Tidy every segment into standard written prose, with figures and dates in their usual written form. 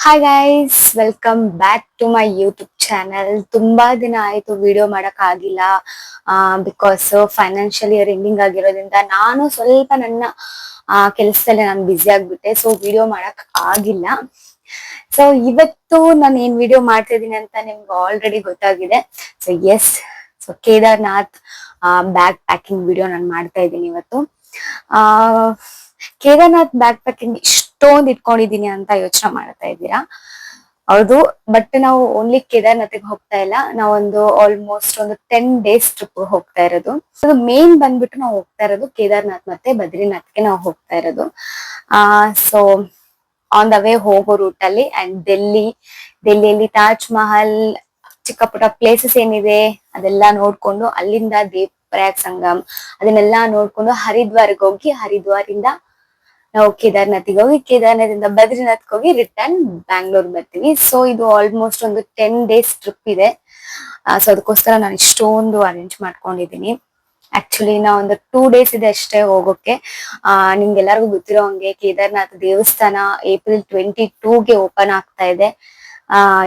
Hi guys, welcome back to my YouTube channel. ತುಂಬಾ ದಿನ ಆಯ್ತು ವಿಡಿಯೋ ಮಾಡಕ್ ಆಗಿಲ್ಲ. ಬಿಕಾಸ್ ಫೈನಾನ್ಷಿಯಲ್ ಇಯರ್ ಎಂಡಿಂಗ್ ಆಗಿರೋದ್ರಿಂದ ನಾನು ಸ್ವಲ್ಪ ನನ್ನ ಕೆಲಸದಲ್ಲಿ ನಾನು ಬ್ಯುಸಿ ಆಗ್ಬಿಟ್ಟೆ. ಸೊ ವಿಡಿಯೋ ಮಾಡಕ್ ಆಗಿಲ್ಲ. ಸೊ ಇವತ್ತು ನಾನು ಏನ್ ವಿಡಿಯೋ ಮಾಡ್ತಾ ಇದೀನಿ ಅಂತ ನಿಮ್ಗೆ ಆಲ್ರೆಡಿ ಗೊತ್ತಾಗಿದೆ. So yes, so Kedarnath bag packing video ನಾನು ಮಾಡ್ತಾ ಇದ್ದೀನಿ ಇವತ್ತು. ಆ ಕೇದಾರ್ನಾಥ್ ಬ್ಯಾಗ್ ಪ್ಯಾಕಿಂಗ್ ಇಷ್ಟೊಂದು ಇಟ್ಕೊಂಡಿದೀನಿ ಅಂತ ಯೋಚನೆ ಮಾಡ್ತಾ ಇದ್ದೀರಾ? ಹೌದು, ಬಟ್ ನಾವು ಓನ್ಲಿ ಕೇದಾರ್ನಾಥ್ಗೆ ಹೋಗ್ತಾ ಇಲ್ಲ. ನಾವೊಂದು ಆಲ್ಮೋಸ್ಟ್ ಒಂದು 10 days ಟ್ರಿಪ್ ಹೋಗ್ತಾ ಇರೋದು. ಸೊ ಮೇನ್ ಬಂದ್ಬಿಟ್ಟು ನಾವು ಹೋಗ್ತಾ ಇರೋದು ಕೇದಾರ್ನಾಥ್ ಮತ್ತೆ ಬದ್ರಿನಾಥ್ಗೆ ನಾವು ಹೋಗ್ತಾ ಇರೋದು. ಸೊ ಆನ್ ದ ವೇ ಹೋಗೋ ರೂಟ್ ಅಲ್ಲಿ ಅಂಡ್ ಡೆಲ್ಲಿಯಲ್ಲಿ ತಾಜ್ ಮಹಲ್, ಚಿಕ್ಕ ಪುಟ್ಟ ಪ್ಲೇಸಸ್ ಏನಿದೆ ಅದೆಲ್ಲ ನೋಡ್ಕೊಂಡು, ಅಲ್ಲಿಂದ ದೇವ್ ಪ್ರಯಾಗ್ ಸಂಗಮ್ ಅದನ್ನೆಲ್ಲಾ ನೋಡ್ಕೊಂಡು ಹರಿದ್ವಾರ್ಗೆ ಹೋಗಿ, ಹರಿದ್ವಾರಿಂದ ನಾವು ಕೇದಾರ್ನಾಥಿಗೆ ಹೋಗಿ, ಕೇದಾರ್ನಾಥಿಂದ ಬದ್ರಿನಾಥ್ಗೆ ಹೋಗಿ ರಿಟರ್ನ್ ಬ್ಯಾಂಗ್ಳೂರ್ ಬರ್ತೀವಿ. ಸೊ ಇದು ಆಲ್ಮೋಸ್ಟ್ ಒಂದು 10 days ಟ್ರಿಪ್ ಇದೆ. ಸೊ ಅದಕ್ಕೋಸ್ಕರ ನಾನು ಇಷ್ಟೊಂದು ಅರೇಂಜ್ ಮಾಡ್ಕೊಂಡಿದ್ದೀನಿ. ಆಕ್ಚುಲಿ ನಾ ಒಂದು 2 days ಇದೆ ಅಷ್ಟೇ ಹೋಗೋಕೆ. ನಿಮ್ಗೆಲ್ಲರಿಗೂ ಗೊತ್ತಿರೋ ಹಂಗೆ ಕೇದಾರ್ನಾಥ್ ದೇವಸ್ಥಾನ April 22ಗೆ ಓಪನ್ ಆಗ್ತಾ ಇದೆ.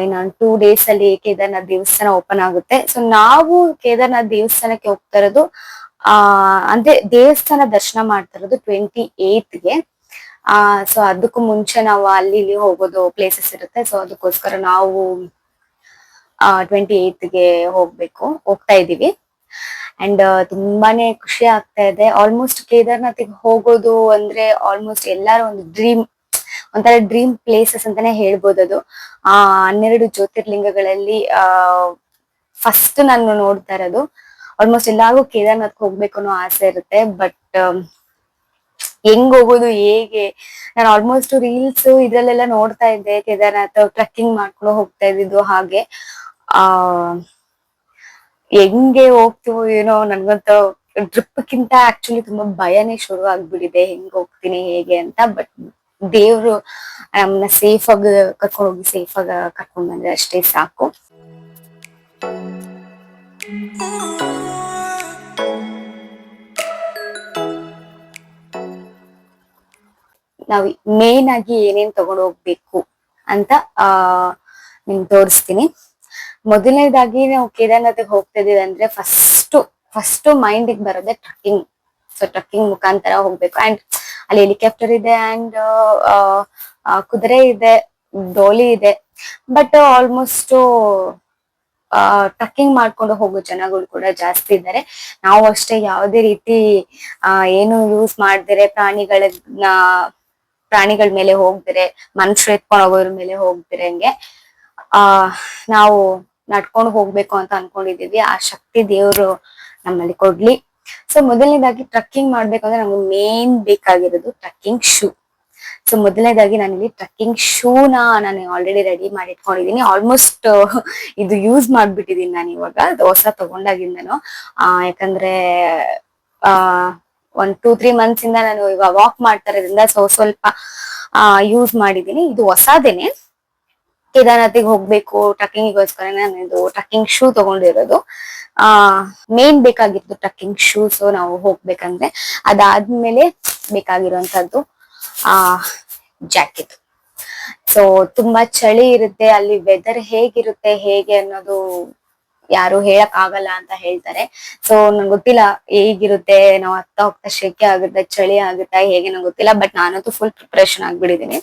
ಇನ್ನೊಂದು 2 days ಅಲ್ಲಿ ಕೇದಾರ್ನಾಥ್ ದೇವಸ್ಥಾನ ಓಪನ್ ಆಗುತ್ತೆ. ಸೊ ನಾವು ಕೇದಾರ್ನಾಥ್ ದೇವಸ್ಥಾನಕ್ಕೆ ಹೋಗ್ತಾ ಇರೋದು, ಅಂದ್ರೆ ದೇವಸ್ಥಾನ ದರ್ಶನ ಮಾಡ್ತಾ ಇರೋದು 28ಗೆ. ಸೊ ಅದಕ್ಕೂ ಮುಂಚೆ ನಾವು ಅಲ್ಲಿ ಇಲ್ಲಿ ಹೋಗೋದು ಪ್ಲೇಸಸ್ ಇರುತ್ತೆ. ಸೊ ಅದಕ್ಕೋಸ್ಕರ ನಾವು 28ಗೆ ಹೋಗ್ತಾ ಇದೀವಿ. ಅಂಡ್ ತುಂಬಾನೇ ಖುಷಿ ಆಗ್ತಾ ಇದೆ. ಆಲ್ಮೋಸ್ಟ್ ಕೇದಾರ್ನಾಥಿಗೆ ಹೋಗೋದು ಅಂದ್ರೆ ಆಲ್ಮೋಸ್ಟ್ ಎಲ್ಲಾರು ಒಂದು ಒಂಥರ ಡ್ರೀಮ್ ಪ್ಲೇಸಸ್ ಅಂತಾನೆ ಹೇಳ್ಬೋದು. ಅದು 12 ಜ್ಯೋತಿರ್ಲಿಂಗಗಳಲ್ಲಿ ಫಸ್ಟ್ ನಾನು ನೋಡ್ತಾ ಇರೋದು. ಆಲ್ಮೋಸ್ಟ್ ಎಲ್ಲಾರ್ಗು ಕೇದಾರ್ನಾಥ್ ಹೋಗ್ಬೇಕು ಅನ್ನೋ ಆಸೆ ಇರುತ್ತೆ. ಬಟ್ ಹೆಂಗ್ ಹೋಗೋದು, ಹೇಗೆ? ನಾನು ಆಲ್ಮೋಸ್ಟ್ ರೀಲ್ಸ್ ಇದ್ರಲ್ಲೆಲ್ಲ ನೋಡ್ತಾ ಇದ್ದೆ, ಕೇದಾರ್ನಾಥ್ ಟ್ರೆಕ್ಕಿಂಗ್ ಮಾಡ್ಕೊಂಡು ಹೋಗ್ತಾ ಇದ್ದಿದ್ದು. ಹಾಗೆ ಹೆಂಗೆ ಹೋಗ್ತೀವೋ ಏನೋ, ನನ್ಗಂತ ಟ್ರಿಪ್ಗಿಂತ ಆಕ್ಚುಲಿ ತುಂಬಾ ಭಯನೇ ಶುರು ಆಗ್ಬಿಟ್ಟಿದೆ, ಹೆಂಗ್ ಹೋಗ್ತೀನಿ ಹೇಗೆ ಅಂತ. ಬಟ್ ದೇವ್ರು ನಮ್ಮನ್ನ ಸೇಫ್ ಆಗಿ ಕರ್ಕೊಂಡು ಹೋಗಿ, ಸೇಫ್ ಆಗಿ ಕರ್ಕೊಂಡ್ ಬಂದ್ರೆ ಅಷ್ಟೇ ಸಾಕು. ನಾವ್ ಮೇನ್ ಆಗಿ ಏನೇನ್ ತಗೊಂಡು ಹೋಗ್ಬೇಕು ಅಂತ ನಿಮ್ಗೆ ತೋರಿಸ್ತೀನಿ. ಮೊದಲನೇದಾಗಿ ನಾವು ಕೇದಾರ್ನಾಥ್ಗೆ ಹೋಗ್ತಾ ಇದೀವಿ ಅಂದ್ರೆ ಫಸ್ಟ್ ಮೈಂಡ್ ಬರೋದೇ ಟ್ರಕ್ಕಿಂಗ್. ಸೊ ಟ್ರಕ್ಕಿಂಗ್ ಮುಖಾಂತರ ಹೋಗ್ಬೇಕು. ಅಂಡ್ ಅಲ್ಲಿ ಹೆಲಿಕಾಪ್ಟರ್ ಇದೆ, ಅಂಡ್ ಕುದುರೆ ಇದೆ, ಡೋಲಿ ಇದೆ. ಬಟ್ ಆಲ್ಮೋಸ್ಟ್ ಟ್ರಕ್ಕಿಂಗ್ ಮಾಡ್ಕೊಂಡು ಹೋಗೋ ಜನಗಳು ಕೂಡ ಜಾಸ್ತಿ ಇದ್ದಾರೆ. ನಾವು ಅಷ್ಟೇ ಯಾವುದೇ ರೀತಿ ಏನು ಯೂಸ್ ಮಾಡ್ದಿರೆ, ಪ್ರಾಣಿಗಳ ಮೇಲೆ ಹೋಗ್ದಿರೆ, ಮನುಷ್ಯರು ಎತ್ಕೊಂಡು ಹೋಗೋದ್ರ ಮೇಲೆ ಹೋಗ್ದಿರೆ, ಹಂಗೆ ನಾವು ನಡ್ಕೊಂಡು ಹೋಗ್ಬೇಕು ಅಂತ ಅನ್ಕೊಂಡಿದೀವಿ. ಆ ಶಕ್ತಿ ದೇವ್ರು ನಮ್ಮಲ್ಲಿ ಕೊಡ್ಲಿ. ಸೊ ಮೊದಲನೇದಾಗಿ ಟ್ರಕ್ಕಿಂಗ್ ಮಾಡ್ಬೇಕಂದ್ರೆ ನಮ್ಗೆ ಮೇನ್ ಬೇಕಾಗಿರೋದು ಟ್ರಕ್ಕಿಂಗ್ ಶೂ. ಸೊ ಮೊದಲನೇದಾಗಿ ನಾನಿಲ್ಲಿ ಟ್ರಕ್ಕಿಂಗ್ ಶೂನ ನಾನು ಆಲ್ರೆಡಿ ರೆಡಿ ಮಾಡಿ ಇಟ್ಕೊಂಡಿದೀನಿ. ಆಲ್ಮೋಸ್ಟ್ ಇದು ಯೂಸ್ ಮಾಡ್ಬಿಟ್ಟಿದೀನಿ ನಾನು ಇವಾಗ, ಹೊಸ ತಗೊಂಡಾಗಿಂದನು. ಯಾಕಂದ್ರೆ ಒಂದ್ 2-3 months ಇಂದ ನಾನು ಇವಾಗ ವಾಕ್ ಮಾಡ್ತಾ ಇರೋದ್ರಿಂದ ಸ್ವಲ್ಪ ಯೂಸ್ ಮಾಡಿದೀನಿ. ಇದು ಹೊಸದೇನೆ. ಕೇದಾರ್ನಾಥಿಗೆ ಹೋಗ್ಬೇಕು ಟ್ರಕ್ಕಿಂಗಿಗೋಸ್ಕರ ನಾನು ಇದು ಟ್ರಕ್ಕಿಂಗ್ ಶೂ ತಗೊಂಡಿರೋದು. ಮೇನ್ ಬೇಕಾಗಿತ್ತು ಟ್ರಕ್ಕಿಂಗ್ ಶೂ. ಸೊ ನಾವು ಹೋಗ್ಬೇಕಂದ್ರೆ ಅದಾದ್ಮೇಲೆ ಬೇಕಾಗಿರುವಂತದ್ದು ಜಾಕೆಟ್. ಸೊ ತುಂಬಾ ಚಳಿ ಇರುತ್ತೆ ಅಲ್ಲಿ. ವೆದರ್ ಹೇಗಿರುತ್ತೆ ಹೇಗೆ ಅನ್ನೋದು ಯಾರು ಹೇಳಕ್ ಆಗಲ್ಲ ಅಂತ ಹೇಳ್ತಾರೆ. ಸೊ ನಂಗೆ ಗೊತ್ತಿಲ್ಲ ಹೇಗಿರುತ್ತೆ, ನಾವು ಹೋಗ್ತಾ ಶೆಕೆ ಆಗುತ್ತೆ, ಚಳಿ ಆಗುತ್ತೆ, ಹೇಗೆ ನಂಗೆ ಗೊತ್ತಿಲ್ಲ. ಬಟ್ ನಾನಂತೂ ಫುಲ್ ಪ್ರಿಪರೇಷನ್ ಆಗ್ಬಿಟ್ಟಿದೀನಿ.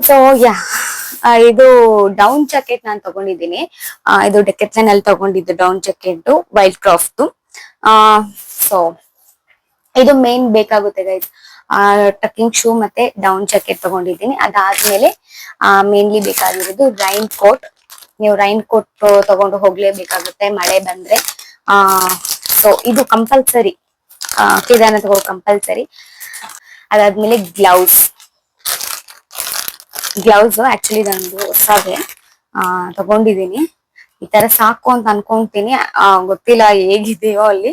ಸೊ ಇದು ಡೌನ್ ಜಾಕೆಟ್ ನಾನು ತಗೊಂಡಿದ್ದೀನಿ. ಇದು ಡೆಕೆಥ್ಲಾನ್ ಅಲ್ಲಿ ತಗೊಂಡಿದ್ದು down jacket, wild craft. So ಇದು ಮೇನ್ ಬೇಕಾಗುತ್ತೆ ಗೈಸ್. ಟ್ರಕ್ಕಿಂಗ್ ಶೂ ಮತ್ತೆ ಡೌನ್ ಜಾಕೆಟ್ ತಗೊಂಡಿದ್ದೀನಿ. ಅದಾದ್ಮೇಲೆ ಮೇನ್ಲಿ ಬೇಕಾಗಿರೋದು ರೈನ್ ಕೋಟ್. ನೀವು ರೈನ್ ಕೋಟ್ ತಗೊಂಡು ಹೋಗ್ಲೇಬೇಕಾಗುತ್ತೆ ಮಳೆ ಬಂದ್ರೆ. ಸೊ ಇದು ಕಂಪಲ್ಸರಿ, ಕೇದಾರ್ನಾಥ್ ಹೋಗಿ ಕಂಪಲ್ಸರಿ. ಅದಾದ್ಮೇಲೆ ಗ್ಲೌಸ್ ಆಕ್ಚುಲಿ ನಂದು ಹೊಸದೇ ತಗೊಂಡಿದ್ದೀನಿ. ಈ ತರ ಸಾಕು ಅಂತ ಅನ್ಕೊಂತೀನಿ, ಗೊತ್ತಿಲ್ಲ ಹೇಗಿದೆಯೋ ಅಲ್ಲಿ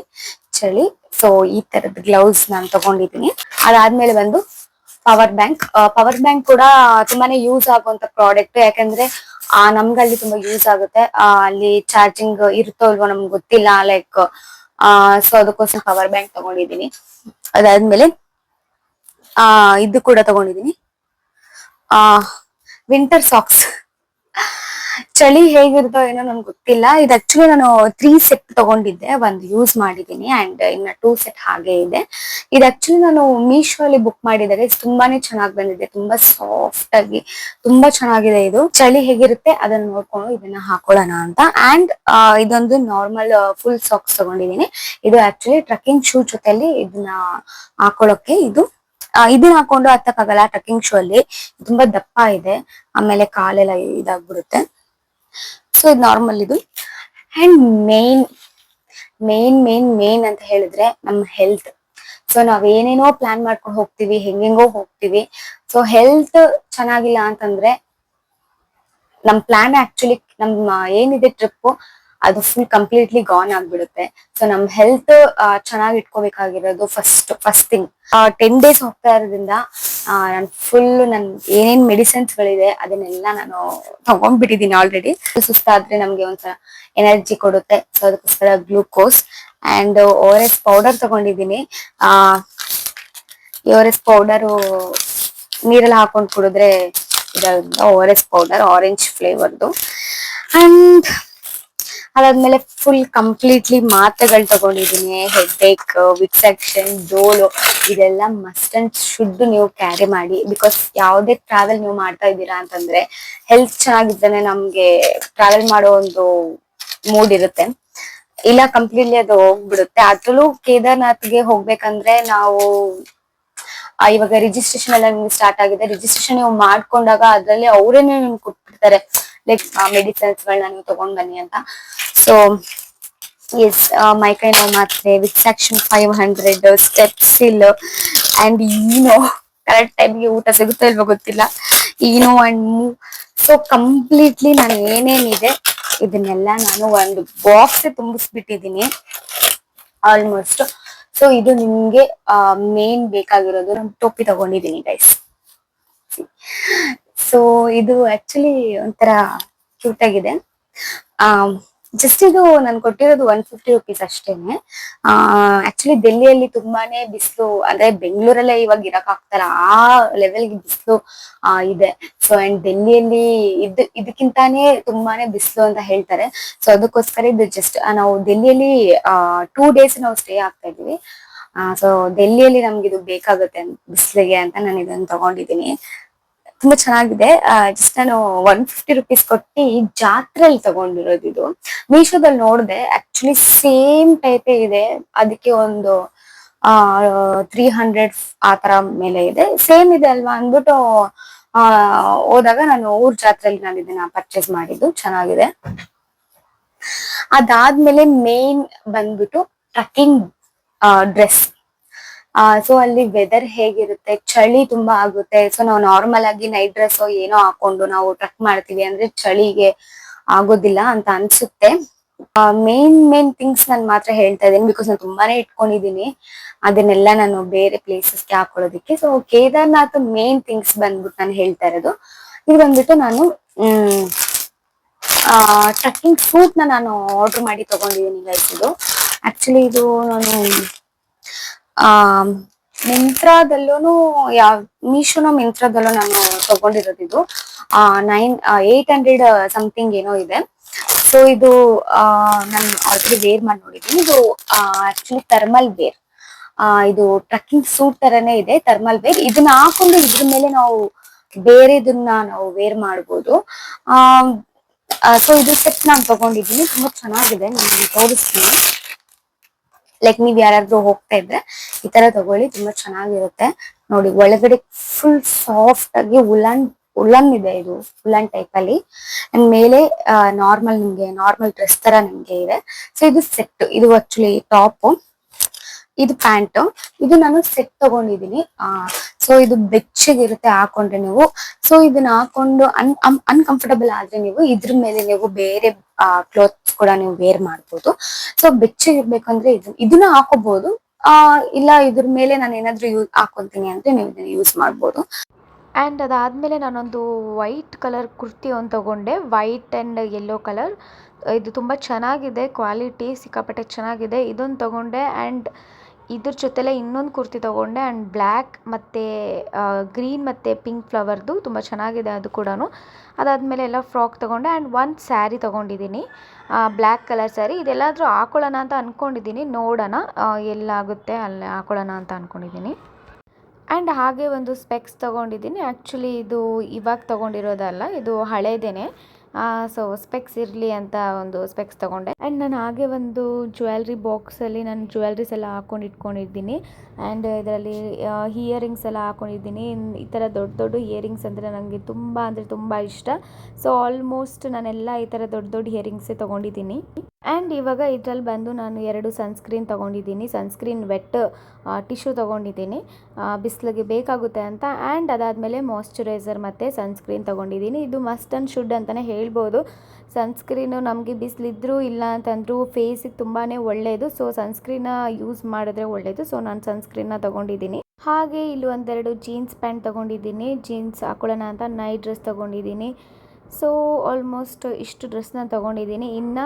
ಚಳಿ. ಸೊ ಈ ತರದ ಗ್ಲೌಸ್ ನಾನು ತಗೊಂಡಿದ್ದೀನಿ. ಅದಾದ್ಮೇಲೆ ಬಂದು ಪವರ್ ಬ್ಯಾಂಕ್ ಕೂಡ ತುಂಬಾನೇ ಯೂಸ್ ಆಗುವಂತ ಪ್ರಾಡಕ್ಟ್. ಯಾಕಂದ್ರೆ ನಮ್ಗಲ್ಲಿ ತುಂಬಾ ಯೂಸ್ ಆಗುತ್ತೆ. ಅಲ್ಲಿ ಚಾರ್ಜಿಂಗ್ ಇರುತ್ತೋ ಇಲ್ವೋ ನಮ್ಗೆ ಗೊತ್ತಿಲ್ಲ, ಲೈಕ್ ಸೊ ಅದಕ್ಕೋಸ್ಕರ ಪವರ್ ಬ್ಯಾಂಕ್ ತಗೊಂಡಿದ್ದೀನಿ. ಅದಾದ್ಮೇಲೆ ಇದು ಕೂಡ ತಗೊಂಡಿದ್ದೀನಿ, ವಿಂಟರ್ ಸಾಕ್ಸ್. ಚಳಿ ಹೇಗಿರುತ್ತೋ ಏನೋ ನನ್ಗೆ ಗೊತ್ತಿಲ್ಲ. ಇದು ಆಕ್ಚುಲಿ ನಾನು 3 ಸೆಟ್ ತಗೊಂಡಿದ್ದೆ, ಒಂದು ಯೂಸ್ ಮಾಡಿದ್ದೀನಿ ಅಂಡ್ ಇನ್ನ 2 ಸೆಟ್ ಹಾಗೆ ಇದೆ. ಇದು ಆಕ್ಚುಲಿ ನಾನು ಮೀಶೋ ಅಲ್ಲಿ ಬುಕ್ ಮಾಡಿದಾಗ ತುಂಬಾನೇ ಚೆನ್ನಾಗಿ ಬಂದಿದೆ, ತುಂಬಾ ಸಾಫ್ಟ್ ಆಗಿ ತುಂಬಾ ಚೆನ್ನಾಗಿದೆ. ಇದು ಚಳಿ ಹೇಗಿರುತ್ತೆ ಅದನ್ನ ನೋಡ್ಕೊಂಡು ಇದನ್ನ ಹಾಕೊಳ್ಳೋಣ ಅಂತ. ಅಂಡ್ ಇದೊಂದು ನಾರ್ಮಲ್ ಫುಲ್ ಸಾಕ್ಸ್ ತಗೊಂಡಿದ್ದೀನಿ. ಇದು ಆಕ್ಚುಲಿ ಟ್ರೆಕ್ಕಿಂಗ್ ಶೂ ಜೊತೆಲಿ ಇದನ್ನ ಹಾಕೊಳ್ಳೋಕೆ. ಇದನ್ನ ಹಾಕೊಂಡು ಹತ್ತಕ್ಕಾಗಲ್ಲ ಟ್ರೆಕ್ಕಿಂಗ್ ಶೂ ಅಲ್ಲಿ, ತುಂಬಾ ದಪ್ಪ ಇದೆ, ಆಮೇಲೆ ಕಾಲೆಲ್ಲ ಇದಾಗ್ಬಿಡುತ್ತೆ. ಸೊ ಇದು ನಾರ್ಮಲ್ ಇದು. ಅಂಡ್ ಮೇನ್ ಅಂತ ಹೇಳಿದ್ರೆ ನಮ್ಮ ಹೆಲ್ತ್. ಸೊ ನಾವ್ ಏನೇನೋ ಪ್ಲಾನ್ ಮಾಡ್ಕೊಂಡು ಹೋಗ್ತಿವಿ, ಹೆಂಗೆಂಗೋ ಹೋಗ್ತಿವಿ. ಸೊ ಹೆಲ್ತ್ ಚೆನ್ನಾಗಿಲ್ಲ ಅಂತಂದ್ರೆ ನಮ್ ಪ್ಲಾನ್ ಆಕ್ಚುಲಿ ನಮ್ಮ ಏನಿದೆ ಟ್ರಿಪ್ ಅದು ಫುಲ್ ಕಂಪ್ಲೀಟ್ಲಿ ಗಾನ್ ಆಗ್ಬಿಡುತ್ತೆ. ಸೊ ನಮ್ ಹೆಲ್ತ್ ಚೆನ್ನಾಗಿ ಇಟ್ಕೋಬೇಕಾಗಿರೋದು ಫಸ್ಟ್ ಥಿಂಗ್. 10 ಡೇಸ್ ಹೋಗ್ತಾ ಇರೋದ್ರಿಂದ ನಾನು ಫುಲ್ ಏನೇನ್ ಮೆಡಿಸಿನ್ಸ್ ಗಳಿದೆ ಅದನ್ನೆಲ್ಲ ನಾನು ತಗೊಂಡ್ಬಿಟ್ಟಿದೀನಿ ಆಲ್ರೆಡಿ. ಸುಸ್ತಾದ್ರೆ ನಮ್ಗೆ ಒಂಥರ ಎನರ್ಜಿ ಕೊಡುತ್ತೆ. ಸೊ ಅದಕ್ಕೋಸ್ಕರ ಗ್ಲೂಕೋಸ್ ಅಂಡ್ ORS ಪೌಡರ್ ತಗೊಂಡಿದ್ದೀನಿ. ORS ಪೌಡರು ನೀರೆಲ್ಲ ಹಾಕೊಂಡು ಕುಡಿದ್ರೆ ORS ಪೌಡರ್ ಆರೆಂಜ್ ಫ್ಲೇವರ್ದು. ಅಂಡ್ ಅದಾದ್ಮೇಲೆ ಫುಲ್ ಕಂಪ್ಲೀಟ್ಲಿ ಮಾತ್ರೆಗಳು ತಗೊಂಡಿದ್ದೀನಿ. ಹೆಡ್ ಏಕ್, ವಿಕ್ಸೆಕ್ಷನ್, ಡೋಲೋ ಇದೆಲ್ಲ ಮಸ್ಟ್ ಅಂಡ್ ಶುಡ್ ನೀವು ಕ್ಯಾರಿ ಮಾಡಿ. ಬಿಕಾಸ್ ಯಾವುದೇ ಟ್ರಾವೆಲ್ ನೀವು ಮಾಡ್ತಾ ಇದ್ದೀರಾ ಅಂತಂದ್ರೆ ಹೆಲ್ತ್ ಚೆನ್ನಾಗಿದ್ದಾನೆ ನಮ್ಗೆ ಟ್ರಾವೆಲ್ ಮಾಡೋ ಒಂದು ಮೂಡ್ ಇರುತ್ತೆ. ಇಲ್ಲ ಕಂಪ್ಲೀಟ್ಲಿ ಅದು ಹೋಗ್ಬಿಡುತ್ತೆ. ಅದ್ರಲ್ಲೂ ಕೇದಾರ್ನಾಥ್ಗೆ ಹೋಗ್ಬೇಕಂದ್ರೆ ನಾವು ಇವಾಗ ರಿಜಿಸ್ಟ್ರೇಷನ್ ಎಲ್ಲ ನಿಮ್ಗೆ ಸ್ಟಾರ್ಟ್ ಆಗಿದೆ. ರಿಜಿಸ್ಟ್ರೇಷನ್ ನೀವು ಮಾಡ್ಕೊಂಡಾಗ ಅದ್ರಲ್ಲಿ ಅವರೇನೆ ನಿಮ್ಗೆ ಕೊಟ್ಬಿಡ್ತಾರೆ ಲೈಕ್ ಮೆಡಿಸಿನ್ಸ್ ಗಳನ್ನ ನೀವು ತಗೊಂಡ್ ಬನ್ನಿ ಅಂತ. ಸೊ ಎಸ್, ಮೈಕೈ ನೋವು ಮಾತ್ರೆ, ವಿಕ್ಸಾಕ್ಷನ್ 500, ಸ್ಟೆಪ್ಸಿಲ್ ಅಂಡ್ ಈನೋ. ಕರೆಕ್ಟ್ ಟೈಮ್ಗೆ ಊಟ ಸಿಗುತ್ತೋ ಇಲ್ವೋ ಗೊತ್ತಿಲ್ಲ. ಈನೋ ಅಂಡ್ ಸೊ ಕಂಪ್ಲೀಟ್ಲಿ ನಾನು ಏನೇನಿದೆ ಇದನ್ನೆಲ್ಲ ನಾನು ಒಂದು ಬಾಕ್ಸ್ ತುಂಬಿಸ್ಬಿಟ್ಟಿದ್ದೀನಿ ಆಲ್ಮೋಸ್ಟ್. ಸೊ ಇದು ನಿಮ್ಗೆ ಮೇನ್ ಬೇಕಾಗಿರೋದು. ನಾನು ಟೋಪಿ ತಗೊಂಡಿದ್ದೀನಿ ಗೈಸ್. ಸೊ ಇದು ಆಕ್ಚುಲಿ ಒಂಥರ ಕ್ಯೂಟ್ ಆಗಿದೆ. ಜಸ್ಟ್ ಇದು ನಾನು ಕೊಟ್ಟಿರೋದು 150 ರುಪೀಸ್ ಅಷ್ಟೇನೆ. ಆಕ್ಚುಲಿ ಡೆಲ್ಲಿಯಲ್ಲಿ ತುಂಬಾನೇ ಬಿಸಿಲು, ಅಂದ್ರೆ ಬೆಂಗಳೂರಲ್ಲೇ ಇವಾಗ ಇರಕ್ ಆಗ್ತಾರ ಆ ಲೆವೆಲ್ಗೆ ಬಿಸಿಲು ಇದೆ. ಸೊ ಅಂಡ್ ಡೆಲ್ಲಿಯಲ್ಲಿ ಇದಕ್ಕಿಂತಾನೇ ತುಂಬಾನೇ ಬಿಸಿಲು ಅಂತ ಹೇಳ್ತಾರೆ. ಸೊ ಅದಕ್ಕೋಸ್ಕರ ಇದು ಜಸ್ಟ್ ನಾವು ಡೆಲ್ಲಿಯಲ್ಲಿ 2 ಡೇಸ್ ನಾವು ಸ್ಟೇ ಆಗ್ತಾ ಇದೀವಿ. ಸೊ ಡೆಲ್ಲಿಯಲ್ಲಿ ನಮ್ಗೆ ಇದು ಬೇಕಾಗುತ್ತೆ ಬಿಸಿಲಿಗೆ ಅಂತ ನಾನು ಇದನ್ನ ತಗೊಂಡಿದ್ದೀನಿ. ತುಂಬಾ ಚೆನ್ನಾಗಿದೆ. ಜಸ್ಟ್ ನಾನು 150 ರುಪೀಸ್ ಕೊಟ್ಟು ಜಾತ್ರೆಯಲ್ಲಿ ತಗೊಂಡಿರೋದು. ಇದು ಮೀಶೋದಲ್ಲಿ ನೋಡಿದೆ, ಆಕ್ಚುಲಿ ಸೇಮ್ ಟೈಪೇ ಇದೆ. ಅದಕ್ಕೆ ಒಂದು 300 ಆ ತರ ಮೇಲೆ ಇದೆ. ಸೇಮ್ ಇದೆ ಅಲ್ವಾ ಅಂದ್ಬಿಟ್ಟು ಹೋದಾಗ ನಾನು ಜಾತ್ರೆಯಲ್ಲಿ ನಾನು ಇದನ್ನ ಪರ್ಚೇಸ್ ಮಾಡಿದ್ದು. ಚೆನ್ನಾಗಿದೆ. ಅದಾದ್ಮೇಲೆ ಮೇನ್ ಬಂದ್ಬಿಟ್ಟು ಟ್ರಕ್ಕಿಂಗ್ ಡ್ರೆಸ್. ಸೊ ಅಲ್ಲಿ ವೆದರ್ ಹೇಗಿರುತ್ತೆ, ಚಳಿ ತುಂಬಾ ಆಗುತ್ತೆ. ಸೊ ನಾವು ನಾರ್ಮಲ್ ಆಗಿ ನೈಟ್ ಡ್ರೆಸ್ ಏನೋ ಹಾಕೊಂಡು ನಾವು ಟ್ರಕ್ ಮಾಡ್ತೀವಿ ಅಂದ್ರೆ ಚಳಿಗೆ ಆಗೋದಿಲ್ಲ ಅಂತ ಅನ್ಸುತ್ತೆ. ಮೇನ್ ಥಿಂಗ್ಸ್ ನಾನು ಮಾತ್ರ ಹೇಳ್ತಾ ಇದ್ದೀನಿ, ಬಿಕಾಸ್ ನಾನು ತುಂಬಾನೇ ಇಟ್ಕೊಂಡಿದ್ದೀನಿ ಅದನ್ನೆಲ್ಲ ನಾನು ಬೇರೆ ಪ್ಲೇಸಸ್ಗೆ ಹಾಕೊಳ್ಳೋದಿಕ್ಕೆ. ಸೊ ಕೇದಾರ್ನಾಥ್ ಮೇನ್ ಥಿಂಗ್ಸ್ ಬಂದ್ಬಿಟ್ಟು ನಾನು ಹೇಳ್ತಾ ಇರೋದು. ಇದು ಬಂದ್ಬಿಟ್ಟು ನಾನು ಟ್ರಕ್ಕಿಂಗ್ ಸೂಟ್ ನಾನು ಆರ್ಡರ್ ಮಾಡಿ ತಗೊಂಡಿದ್ದೀನಿ ಗೈಸ್. ಇದು ಆಕ್ಚುಲಿ ಇದು ನಾನು ಮಿಂತ್ರಾದಲ್ಲೂ ಮೀಶೋನೋ ಮಿಂತ್ರಾದಲ್ಲೂ ನಾನು ತಗೊಂಡಿರೋದು. ಇದು 800 ಸಮಥಿಂಗ್ ಏನೋ ಇದೆ. ಸೊ ಇದು ನಾನು ಆಲ್ರೆಡಿ ವೇರ್ ಮಾಡಿ ನೋಡಿದ್ದೀನಿ. ಇದು ಆಕ್ಚುಲಿ ಥರ್ಮಲ್ ವೇರ್. ಇದು ಟ್ರಕ್ಕಿಂಗ್ ಸೂಟ್ ತರನೇ ಇದೆ, ಥರ್ಮಲ್ ವೇರ್. ಇದನ್ನ ಹಾಕೊಂಡು ಇದ್ರ ಮೇಲೆ ನಾವು ಬೇರೆದನ್ನ ನಾವು ವೇರ್ ಮಾಡ್ಬೋದು. ಸೊ ಇದು ಸೆಟ್ ನಾನು ತಗೊಂಡಿದ್ದೀನಿ, ತುಂಬಾ ಚೆನ್ನಾಗಿದೆ. ನಾನು ತೋರಿಸ್ತೀನಿ. ಲೈಕ್ ನೀವ್ ಯಾರಾದ್ರೂ ಹೋಗ್ತಾ ಇದ್ರೆ ಈ ತರ ತಗೊಳ್ಳಿ, ತುಂಬಾ ಚೆನ್ನಾಗಿರುತ್ತೆ. ನೋಡಿ ಒಳಗಡೆ ಫುಲ್ ಸಾಫ್ಟ್ ಆಗಿ ಉಲನ್ ಇದೆ. ಇದು ಉಲನ್ ಟೈಪ್ ಅಲ್ಲಿ. ಅಂಡ್ ಮೇಲೆ ನಿಮ್ಗೆ ನಾರ್ಮಲ್ ಡ್ರೆಸ್ ತರ ನಿಮ್ಗೆ ಇದೆ. ಸೊ ಇದು ಸೆಟ್. ಇದು ಆಕ್ಚುಲಿ ಟಾಪ್, ಇದು ಪ್ಯಾಂಟ್. ಇದು ನಾನು ಸೆಟ್ ತಗೊಂಡಿದ್ದೀನಿ. ಸೊ ಇದು ಬೆಚ್ಚಗಿರುತ್ತೆ ಹಾಕೊಂಡ್ರೆ ನೀವು. ಸೊ ಇದನ್ನ ಹಾಕೊಂಡು ಅನ್ಕಂಫರ್ಟಬಲ್ ಆದ್ರೆ ನೀವು ಇದ್ರ ಮೇಲೆ ನೀವು ಬೇರೆ ಕ್ಲೋತ್ಸ್ ಕೂಡ ನೀವು ವೇರ್ ಮಾಡ್ಬೋದು. ಸೊ ಬೆಚ್ಚಗಿರ್ಬೇಕಂದ್ರೆ ಇದನ್ನ ಹಾಕೋಬಹುದು. ಇಲ್ಲ ಇದ್ರ ಮೇಲೆ ನಾನು ಏನಾದ್ರೂ ಹಾಕೊಂತೀನಿ ಅಂದ್ರೆ ನೀವು ಇದನ್ನ ಯೂಸ್ ಮಾಡ್ಬೋದು. ಆ್ಯಂಡ್ ಅದಾದಮೇಲೆ ನಾನೊಂದು ವೈಟ್ ಕಲರ್ ಕುರ್ತಿ ಒಂದು ತಗೊಂಡೆ, ವೈಟ್ ಆ್ಯಂಡ್ ಯೆಲ್ಲೋ ಕಲರ್. ಇದು ತುಂಬ ಚೆನ್ನಾಗಿದೆ, ಕ್ವಾಲಿಟಿ ಸಿಕ್ಕಾಪಟ್ಟೆ ಚೆನ್ನಾಗಿದೆ. ಇದೊಂದು ತಗೊಂಡೆ. ಆ್ಯಂಡ್ ಇದ್ರ ಜೊತೆಲೇ ಇನ್ನೊಂದು ಕುರ್ತಿ ತೊಗೊಂಡೆ ಆ್ಯಂಡ್ ಬ್ಲ್ಯಾಕ್ ಮತ್ತು ಗ್ರೀನ್ ಮತ್ತು ಪಿಂಕ್ ಫ್ಲವರ್ದು ತುಂಬ ಚೆನ್ನಾಗಿದೆ ಅದು ಕೂಡ. ಅದಾದಮೇಲೆ ಎಲ್ಲ ಫ್ರಾಕ್ ತೊಗೊಂಡೆ ಆ್ಯಂಡ್ ಒಂದು ಸ್ಯಾರಿ ತೊಗೊಂಡಿದ್ದೀನಿ, ಬ್ಲ್ಯಾಕ್ ಕಲರ್ ಸ್ಯಾರಿ. ಇದೆಲ್ಲಾದರೂ ಹಾಕೊಳ್ಳೋಣ ಅಂತ ಅಂದ್ಕೊಂಡಿದ್ದೀನಿ, ನೋಡೋಣ ಎಲ್ಲಾಗುತ್ತೆ ಅಲ್ಲಿ ಹಾಕೊಳ್ಳೋಣ ಅಂತ ಅಂದ್ಕೊಂಡಿದ್ದೀನಿ. ಆ್ಯಂಡ್ ಹಾಗೆ ಒಂದು ಸ್ಪೆಕ್ಸ್ ತೊಗೊಂಡಿದ್ದೀನಿ. ಆ್ಯಕ್ಚುಲಿ ಇದು ಇವಾಗ ತೊಗೊಂಡಿರೋದಲ್ಲ, ಇದು ಹಳೇದೇನೆ. ಸೊ ಸ್ಪೆಕ್ಸ್ ಇರಲಿ ಅಂತ ಒಂದು ಸ್ಪೆಕ್ಸ್ ತೊಗೊಂಡೆ. ಆ್ಯಂಡ್ ನಾನು ಹಾಗೆ ಒಂದು ಜ್ಯುವೆಲ್ರಿ ಬಾಕ್ಸಲ್ಲಿ ನಾನು ಜ್ಯುವೆಲ್ರೀಸ್ ಎಲ್ಲ ಹಾಕ್ಕೊಂಡು ಇಟ್ಕೊಂಡಿದ್ದೀನಿ. ಆ್ಯಂಡ್ ಇದರಲ್ಲಿ ಇಯರಿಂಗ್ಸ್ ಎಲ್ಲ ಹಾಕ್ಕೊಂಡಿದ್ದೀನಿ. ಈ ಥರ ದೊಡ್ಡ ದೊಡ್ಡ ಇಯರಿಂಗ್ಸ್ ಅಂದರೆ ನನಗೆ ತುಂಬ ಅಂದರೆ ತುಂಬ ಇಷ್ಟ. ಸೊ ಆಲ್ಮೋಸ್ಟ್ ನಾನೆಲ್ಲ ಈ ಥರ ದೊಡ್ಡ ದೊಡ್ಡ ಇಯರಿಂಗ್ಸೇ ತೊಗೊಂಡಿದ್ದೀನಿ. ಆ್ಯಂಡ್ ಇವಾಗ ಇದರಲ್ಲಿ ಬಂದು ನಾನು 2 ಸನ್ಸ್ಕ್ರೀನ್ ತೊಗೊಂಡಿದ್ದೀನಿ. ಸನ್ಸ್ಕ್ರೀನ್ ವೆಟ್ ಟಿಶ್ಯೂ ತೊಗೊಂಡಿದ್ದೀನಿ, ಬಿಸಿಲಿಗೆ ಬೇಕಾಗುತ್ತೆ ಅಂತ. ಆ್ಯಂಡ್ ಅದಾದಮೇಲೆ ಮಾಯ್ಶ್ಚರೈಸರ್ ಮತ್ತು ಸನ್ಸ್ಕ್ರೀನ್ ತೊಗೊಂಡಿದ್ದೀನಿ. ಇದು ಮಸ್ಟ್ ಆ್ಯಂಡ್ ಶುಡ್ ಅಂತಲೇ ಹೇಳ್ಬೋದು. ಸನ್ಸ್ಕ್ರೀನು ನಮಗೆ ಬಿಸಿಲಿದ್ರೂ ಇಲ್ಲ ಅಂತಂದರೂ ಫೇಸಿಗೆ ತುಂಬಾ ಒಳ್ಳೆಯದು. ಸೊ ಸನ್ಸ್ಕ್ರೀನ್ನ ಯೂಸ್ ಮಾಡಿದ್ರೆ ಒಳ್ಳೆಯದು. ಸೊ ನಾನು ಸನ್ಸ್ಕ್ರೀನ್ನ ತೊಗೊಂಡಿದ್ದೀನಿ. ಹಾಗೆ ಇಲ್ಲಿ ಒಂದೆರಡು ಜೀನ್ಸ್ ಪ್ಯಾಂಟ್ ತೊಗೊಂಡಿದ್ದೀನಿ, ಜೀನ್ಸ್ ಹಾಕೊಳ್ಳೋಣ ಅಂತ. ನೈಟ್ ಡ್ರೆಸ್ ತೊಗೊಂಡಿದ್ದೀನಿ. ಸೊ ಆಲ್ಮೋಸ್ಟ್ ಇಷ್ಟು ಡ್ರೆಸ್ನ ತೊಗೊಂಡಿದ್ದೀನಿ. ಇನ್ನು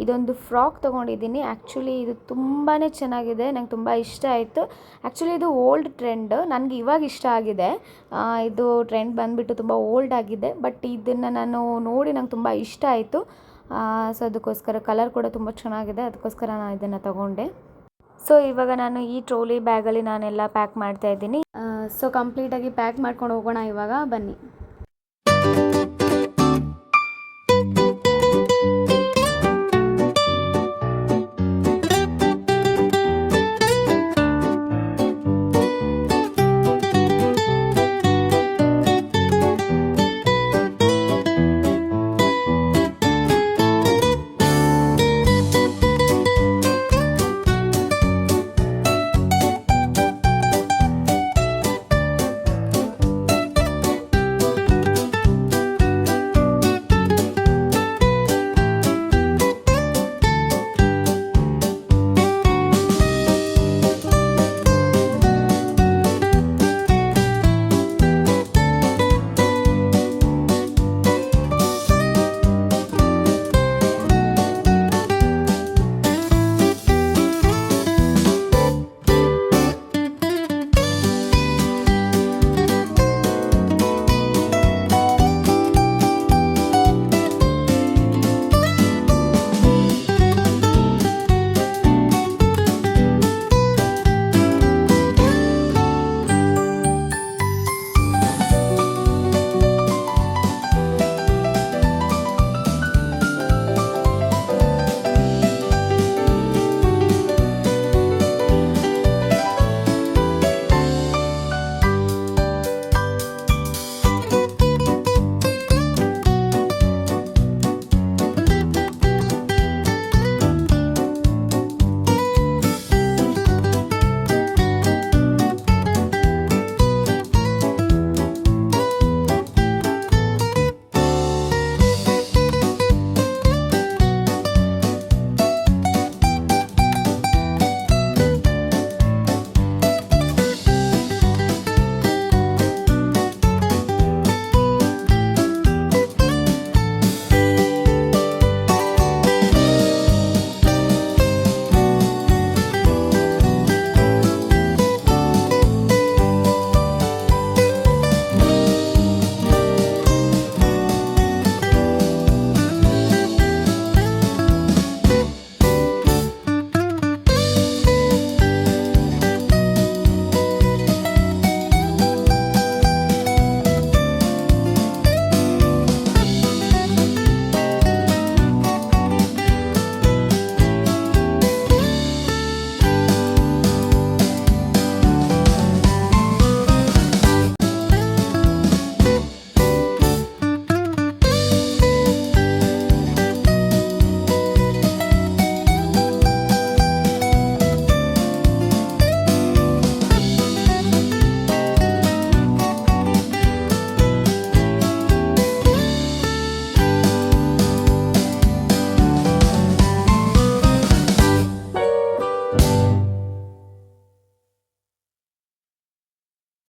ಇದೊಂದು ಫ್ರಾಕ್ ತೊಗೊಂಡಿದ್ದೀನಿ. ಆ್ಯಕ್ಚುಲಿ ಇದು ತುಂಬಾ ಚೆನ್ನಾಗಿದೆ, ನಂಗೆ ತುಂಬ ಇಷ್ಟ ಆಯಿತು. ಆ್ಯಕ್ಚುಲಿ ಇದು ಓಲ್ಡ್ ಟ್ರೆಂಡ್, ನನಗೆ ಇವಾಗ ಇಷ್ಟ ಆಗಿದೆ. ಇದು ಟ್ರೆಂಡ್ ಬಂದುಬಿಟ್ಟು ತುಂಬ ಓಲ್ಡ್ ಆಗಿದೆ, ಬಟ್ ಇದನ್ನು ನಾನು ನೋಡಿ ನಂಗೆ ತುಂಬ ಇಷ್ಟ ಆಯಿತು. ಸೊ ಅದಕ್ಕೋಸ್ಕರ ಕಲರ್ ಕೂಡ ತುಂಬ ಚೆನ್ನಾಗಿದೆ, ಅದಕ್ಕೋಸ್ಕರ ನಾನು ಇದನ್ನು ತೊಗೊಂಡೆ. ಸೊ ಇವಾಗ ನಾನು ಈ ಟ್ರೋಲಿ ಬ್ಯಾಗಲ್ಲಿ ನಾನೆಲ್ಲ ಪ್ಯಾಕ್ ಮಾಡ್ತಾಯಿದ್ದೀನಿ. ಸೊ ಕಂಪ್ಲೀಟಾಗಿ ಪ್ಯಾಕ್ ಮಾಡ್ಕೊಂಡು ಹೋಗೋಣ ಇವಾಗ, ಬನ್ನಿ.